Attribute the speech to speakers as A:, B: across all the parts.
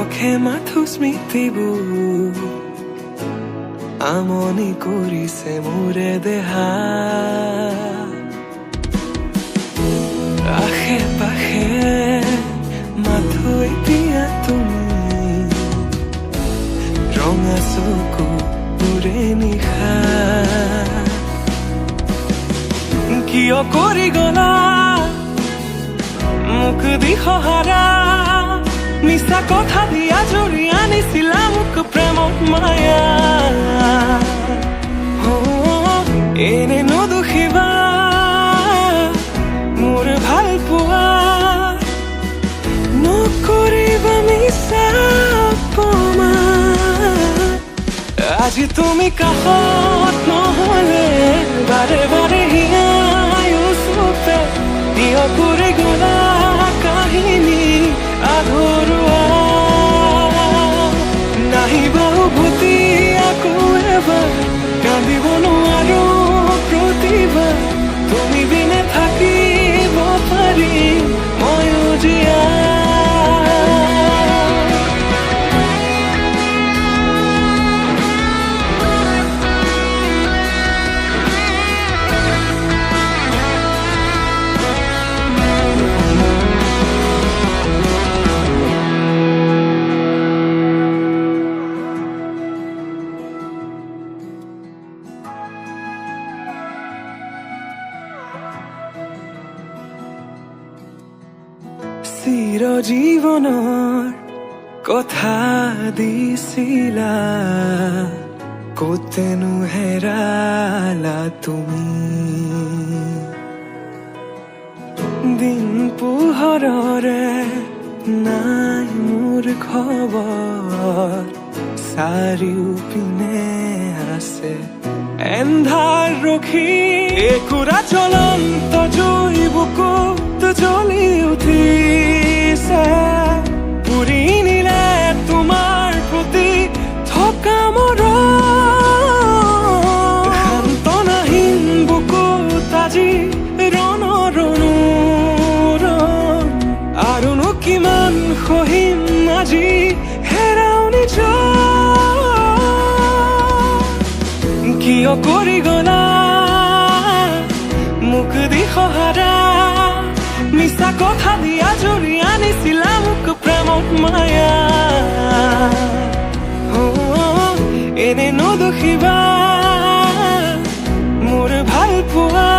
A: চোখে মাথো স্মৃতিবোৰ আমনি কৰিছে মোৰে দেহা আশে পাশে মাথো এতিয়া তুমি ৰঙা চকু মোৰে নিশা কিয় কৰি গলা মোক দিশহাৰা মিছা কথা দিয়া জৰি আনিছিলা মোক প্ৰেমত মায়া এনে নদুখিবা মোৰ ভাল পোৱা নকৰিবা মিছা অপমান আজি তুমি কাষত নহলে বাৰে বাৰে হিয়াই ওচৰতে কিয় কৰি গলা কাহিনী আধৰুৱা নাহিবা উভতি আকৌ এবাৰ কান্দিব নোৱাৰো প্ৰতিবাৰ তুমি বিনে থাকিব পাৰিম ময়ো জীয়া চিৰজীৱনৰ কথা দিছিলা কতেনো হেৰালা তুমি দিন পোহৰৰে নাই মোৰ খবৰ চাৰিওপিনে আছে এন্ধাৰ ৰখি একুৰা জ্বলন্ত জুই বুকুত জ্বলি উঠিছে পুৰি নিলে তোমাৰ প্ৰতি থকা মৰম সান্তনাহীন বুকুত আজি ৰণৰণুৰণ আৰুনো কিমান সহিম আজি হেৰাও নিজৰ কিয় কৰি গলা মোক দিশহাৰা মিছা কথা দিয়া জৰি আনিছিলা মোক প্ৰেমত মায়া এনে নদুখিবা মোৰ ভাল পোৱা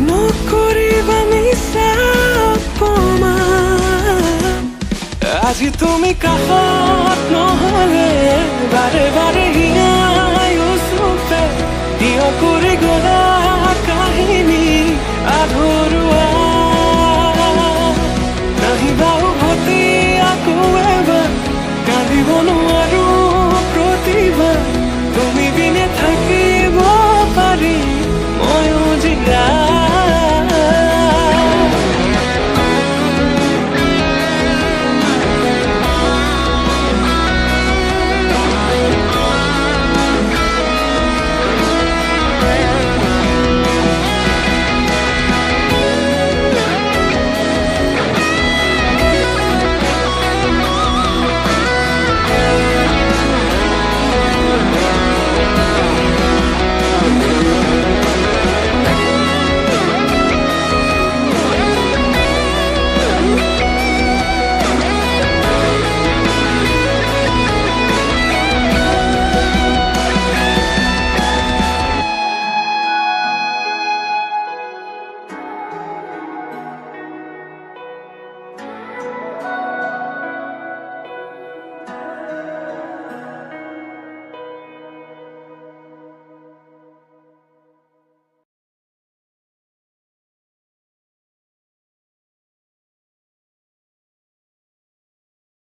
A: নকৰিবা মিছা অপমান আজি তুমি কাষত নহলে বাৰে বাৰে হিয়াই ওচৰতে কিয় কৰি গলা কাহিনী আধৰুৱা